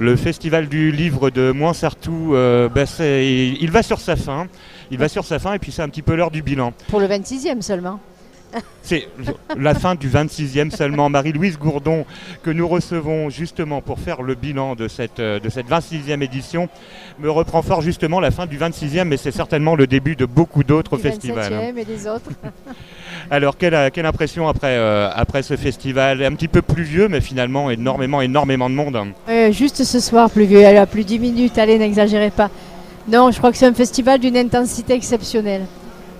Le festival du livre de Mouansartou, il va sur sa fin. Il va sur sa fin et puis c'est un petit peu l'heure du bilan. Pour le 26e seulement. C'est la fin du 26e seulement. Marie-Louise Gourdon, que nous recevons justement pour faire le bilan de cette 26e édition, me reprend fort justement la fin du 26e, mais c'est certainement le début de beaucoup d'autres festivals. Du 27e et des autres. Alors, quelle impression après ce festival? Un petit peu pluvieux, mais finalement énormément de monde. Juste ce soir pluvieux, elle a plus 10 minutes, allez, n'exagérez pas. Non, je crois que c'est un festival d'une intensité exceptionnelle.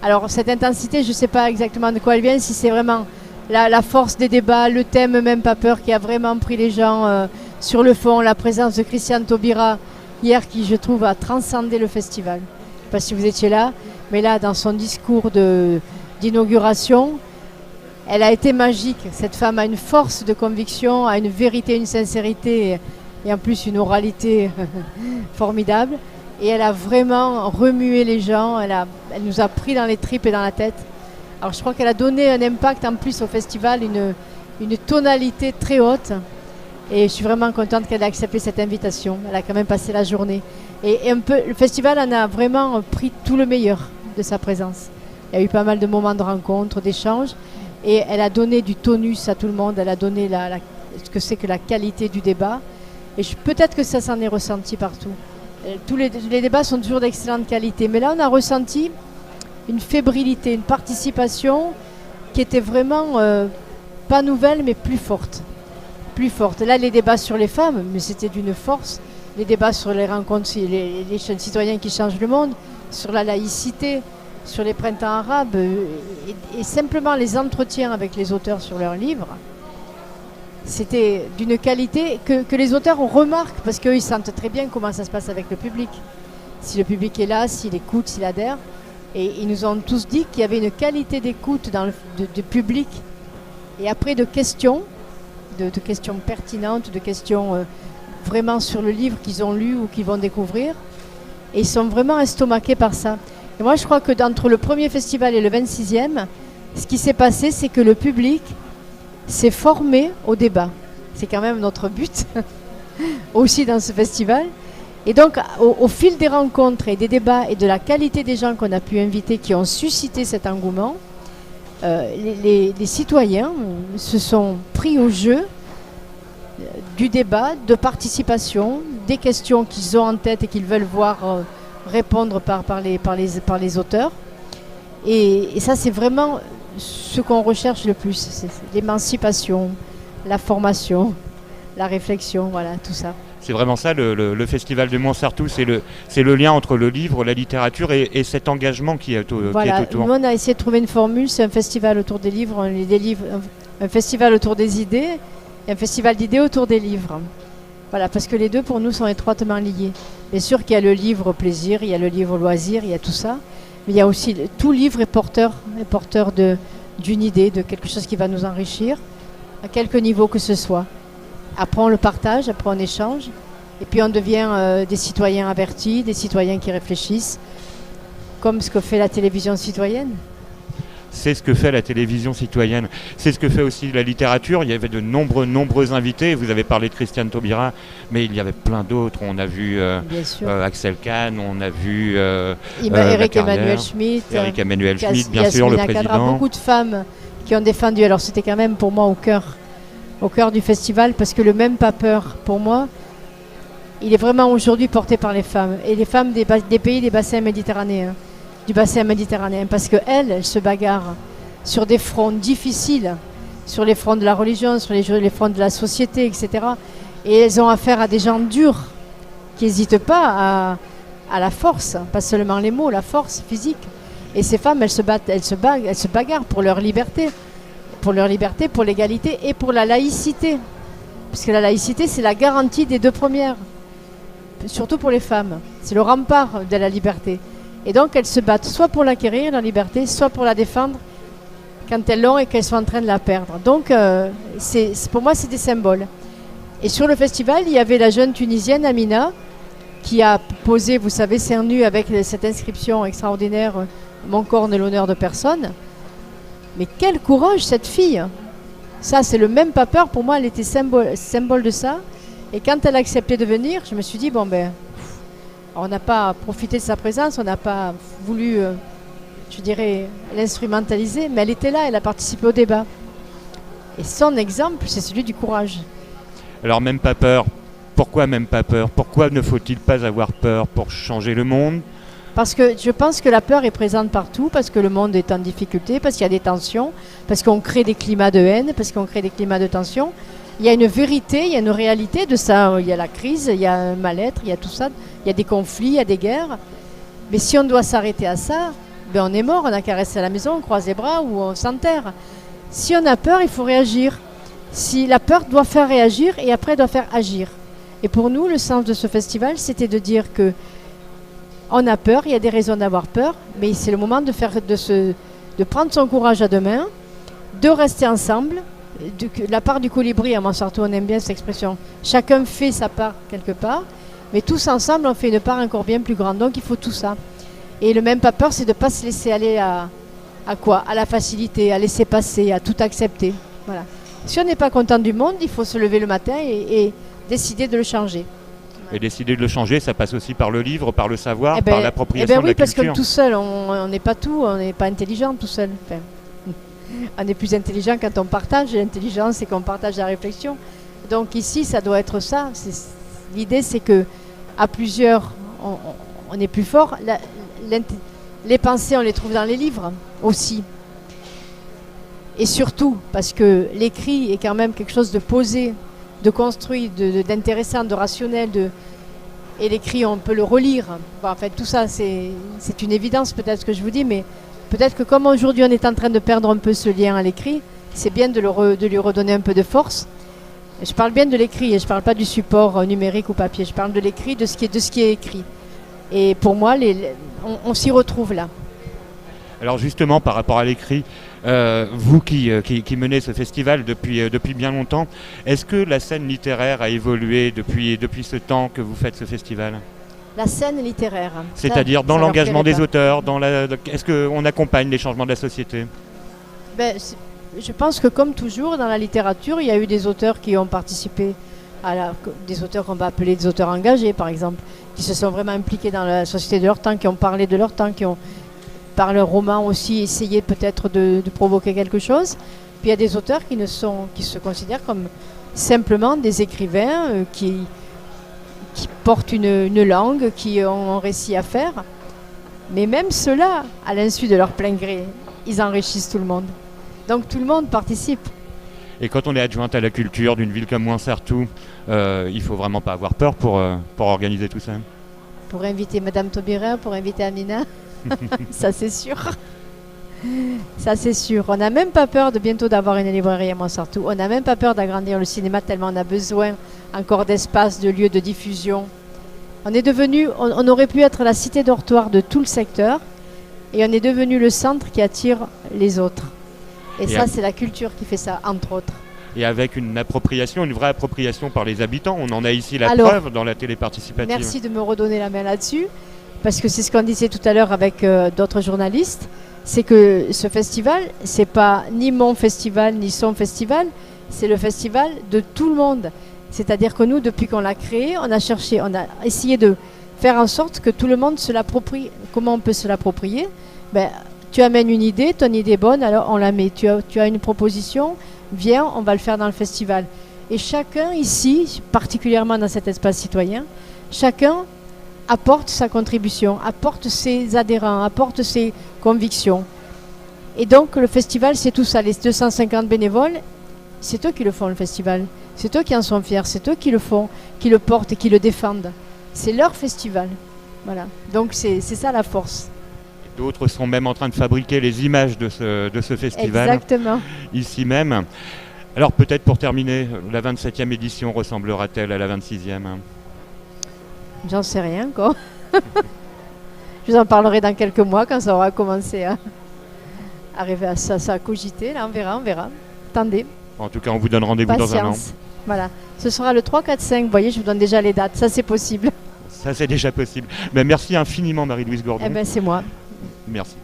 Alors cette intensité, je ne sais pas exactement de quoi elle vient, si c'est vraiment la force des débats, le thème Même pas peur qui a vraiment pris les gens sur le fond, la présence de Christiane Taubira hier qui je trouve a transcendé le festival. Je ne sais pas si vous étiez là, mais là dans son discours d'inauguration, elle a été magique. Cette femme a une force de conviction, a une vérité, une sincérité et en plus une oralité formidable. Et elle a vraiment remué les gens, elle nous a pris dans les tripes et dans la tête. Alors je crois qu'elle a donné un impact en plus au festival, une tonalité très haute. Et je suis vraiment contente qu'elle ait accepté cette invitation. Elle a quand même passé la journée. Et le festival en a vraiment pris tout le meilleur de sa présence. Il y a eu pas mal de moments de rencontres, d'échanges. Et elle a donné du tonus à tout le monde. Elle a donné ce que c'est que la qualité du débat. Et peut-être que ça s'en est ressenti partout. Tous les débats sont toujours d'excellente qualité. Mais là, on a ressenti une fébrilité, une participation qui était vraiment pas nouvelle, mais plus forte. Plus forte. Là, les débats sur les femmes, mais c'était d'une force. Les débats sur les rencontres, les jeunes citoyens qui changent le monde, sur la laïcité, sur les printemps arabes, et simplement les entretiens avec les auteurs sur leurs livres. C'était d'une qualité que les auteurs on remarque parce qu'eux ils sentent très bien comment ça se passe avec le public. Si le public est là, s'il écoute, s'il adhère. Et ils nous ont tous dit qu'il y avait une qualité d'écoute du public. Et après de questions pertinentes, de questions vraiment sur le livre qu'ils ont lu ou qu'ils vont découvrir. Et ils sont vraiment estomaqués par ça. Et moi je crois que entre le premier festival et le 26e, ce qui s'est passé c'est que le public s'est formé au débat. C'est quand même notre but aussi dans ce festival. Et donc, au fil des rencontres et des débats et de la qualité des gens qu'on a pu inviter, qui ont suscité cet engouement, les citoyens se sont pris au jeu du débat, de participation, des questions qu'ils ont en tête et qu'ils veulent voir répondre par les auteurs. Et ça, c'est vraiment ce qu'on recherche le plus, c'est l'émancipation, la formation, la réflexion, voilà, tout ça. C'est vraiment ça, le festival de Mouansartou, c'est le lien entre le livre, la littérature et cet engagement qui est autour. Nous, on a essayé de trouver une formule, c'est un festival autour des livres, un festival autour des idées et un festival d'idées autour des livres. Voilà, parce que les deux, pour nous, sont étroitement liés. Bien sûr qu'il y a le livre plaisir, il y a le livre loisir, il y a tout ça. Mais il y a aussi, tout livre est porteur d'une idée, de quelque chose qui va nous enrichir, à quelque niveau que ce soit. Après on le partage, après on échange, et puis on devient des citoyens avertis, des citoyens qui réfléchissent, comme ce que fait la télévision citoyenne. C'est ce que fait la télévision citoyenne, c'est ce que fait aussi la littérature. Il y avait de nombreux invités, vous avez parlé de Christiane Taubira, mais il y avait plein d'autres. On a vu Axel Kahn, on a vu Éric Emmanuel Schmitt, bien sûr, le président. Beaucoup de femmes qui ont défendu, alors c'était quand même pour moi au cœur du festival, parce que le Même pas peur, pour moi, il est vraiment aujourd'hui porté par les femmes, et les femmes des pays des bassins méditerranéens. Du bassin méditerranéen, parce qu'elles se bagarrent sur des fronts difficiles, sur les fronts de la religion, sur les fronts de la société, etc. Et elles ont affaire à des gens durs qui n'hésitent pas à la force, pas seulement les mots, la force physique. Et ces femmes, elles se bagarrent pour leur liberté, pour l'égalité et pour la laïcité. Parce que la laïcité, c'est la garantie des deux premières, surtout pour les femmes. C'est le rempart de la liberté. Et donc elles se battent soit pour l'acquérir, la liberté, soit pour la défendre quand elles l'ont et qu'elles sont en train de la perdre. Donc pour moi c'est des symboles. Et sur le festival, il y avait la jeune Tunisienne Amina qui a posé, vous savez, seins nus avec cette inscription extraordinaire « Mon corps n'est l'honneur de personne ». Mais quel courage cette fille! Ça c'est le Même pas peur, pour moi elle était symbole de ça. Et quand elle a accepté de venir, je me suis dit, bon ben, on n'a pas profité de sa présence, on n'a pas voulu, je dirais, l'instrumentaliser, mais elle était là, elle a participé au débat. Et son exemple, c'est celui du courage. Alors même pas peur. Pourquoi même pas peur? Pourquoi ne faut-il pas avoir peur pour changer le monde? Parce que je pense que la peur est présente partout, parce que le monde est en difficulté, parce qu'il y a des tensions, parce qu'on crée des climats de haine, parce qu'on crée des climats de tension. Il y a une vérité, il y a une réalité de ça. Il y a la crise, il y a un mal-être, il y a tout ça. Il y a des conflits, il y a des guerres. Mais si on doit s'arrêter à ça, ben on est mort, on a caressé à la maison, on croise les bras ou on s'enterre. Si on a peur, il faut réagir. Si la peur doit faire réagir et après doit faire agir. Et pour nous, le sens de ce festival, c'était de dire que on a peur, il y a des raisons d'avoir peur, mais c'est le moment de prendre son courage à deux mains, de rester ensemble. La part du colibri, à Montsartou, on aime bien cette expression. Chacun fait sa part quelque part, mais tous ensemble, on fait une part encore bien plus grande. Donc il faut tout ça. Et le même pas peur, c'est de ne pas se laisser aller à quoi? À la facilité, à laisser passer, à tout accepter. Voilà. Si on n'est pas content du monde, il faut se lever le matin et décider de le changer. Et décider de le changer, ça passe aussi par le livre, par le savoir, par l'appropriation de oui, la parce culture. que tout seul, on n'est pas tout, on n'est pas intelligent tout seul. Enfin, on est plus intelligent quand on partage. L'intelligence, c'est qu'on partage la réflexion. Donc ici, ça doit être ça. L'idée, c'est que à plusieurs, on est plus fort. Les pensées, on les trouve dans les livres aussi. Et surtout, parce que l'écrit est quand même quelque chose de posé, de construit, d'intéressant, de rationnel. Et l'écrit, on peut le relire. Bon, en fait, tout ça, c'est une évidence peut-être ce que je vous dis, mais peut-être que comme aujourd'hui on est en train de perdre un peu ce lien à l'écrit, c'est bien de lui redonner un peu de force. Et je parle bien de l'écrit et je ne parle pas du support numérique ou papier. Je parle de l'écrit, de ce qui est écrit. Et pour moi, on s'y retrouve là. Alors justement, par rapport à l'écrit, vous qui menez ce festival depuis bien longtemps, est-ce que la scène littéraire a évolué depuis ce temps que vous faites ce festival? La scène littéraire. C'est-à-dire dans l'engagement des auteurs, est-ce qu'on accompagne les changements de la société? Je pense que comme toujours dans la littérature, il y a eu des auteurs qui ont participé des auteurs qu'on va appeler des auteurs engagés par exemple, qui se sont vraiment impliqués dans la société de leur temps, qui ont parlé de leur temps, qui ont par leur roman aussi essayé peut-être de provoquer quelque chose. Puis il y a des auteurs qui se considèrent comme simplement des écrivains qui portent une langue, qui ont un récit à faire. Mais même ceux-là, à l'insu de leur plein gré, ils enrichissent tout le monde. Donc tout le monde participe. Et quand on est adjointe à la culture d'une ville comme Montsartou, il faut vraiment pas avoir peur pour organiser tout ça. Pour inviter Madame Taubira, pour inviter Amina, ça c'est sûr. Ça c'est sûr. On n'a même pas peur de bientôt d'avoir une librairie à Montsartou. On n'a même pas peur d'agrandir le cinéma tellement on a besoin encore d'espace, de lieux de diffusion. On aurait pu être la cité dortoir de tout le secteur et on est devenu le centre qui attire les autres. Et ça, c'est la culture qui fait ça, entre autres. Et avec une vraie appropriation par les habitants. On en a ici la preuve dans la télé participative. Merci de me redonner la main là-dessus, parce que c'est ce qu'on disait tout à l'heure avec d'autres journalistes, c'est que ce festival, c'est pas ni mon festival, ni son festival, c'est le festival de tout le monde. C'est-à-dire que nous, depuis qu'on l'a créé, on a essayé de faire en sorte que tout le monde se l'approprie. Comment on peut se l'approprier? Tu amènes une idée, ton idée est bonne, alors on la met. Tu as une proposition, viens, on va le faire dans le festival. Et chacun ici, particulièrement dans cet espace citoyen, chacun apporte sa contribution, apporte ses adhérents, apporte ses convictions. Et donc le festival, c'est tout ça. Les 250 bénévoles, c'est eux qui le font, le festival. C'est eux qui en sont fiers, c'est eux qui le font, qui le portent et qui le défendent. C'est leur festival. Voilà. Donc c'est ça la force. D'autres sont même en train de fabriquer les images de ce festival. Exactement. Ici même. Alors peut-être pour terminer, la 27e édition ressemblera-t-elle à la 26e? J'en sais rien, quoi. Je vous en parlerai dans quelques mois quand ça aura commencé à arriver à ça à cogiter. Là, on verra. Attendez. En tout cas, on vous donne rendez-vous dans un an. Voilà. Ce sera le 3, 4, 5. Vous voyez, je vous donne déjà les dates. Ça, c'est possible. Ça, c'est déjà possible. Mais merci infiniment, Marie-Louise Gourdon. C'est moi. Merci.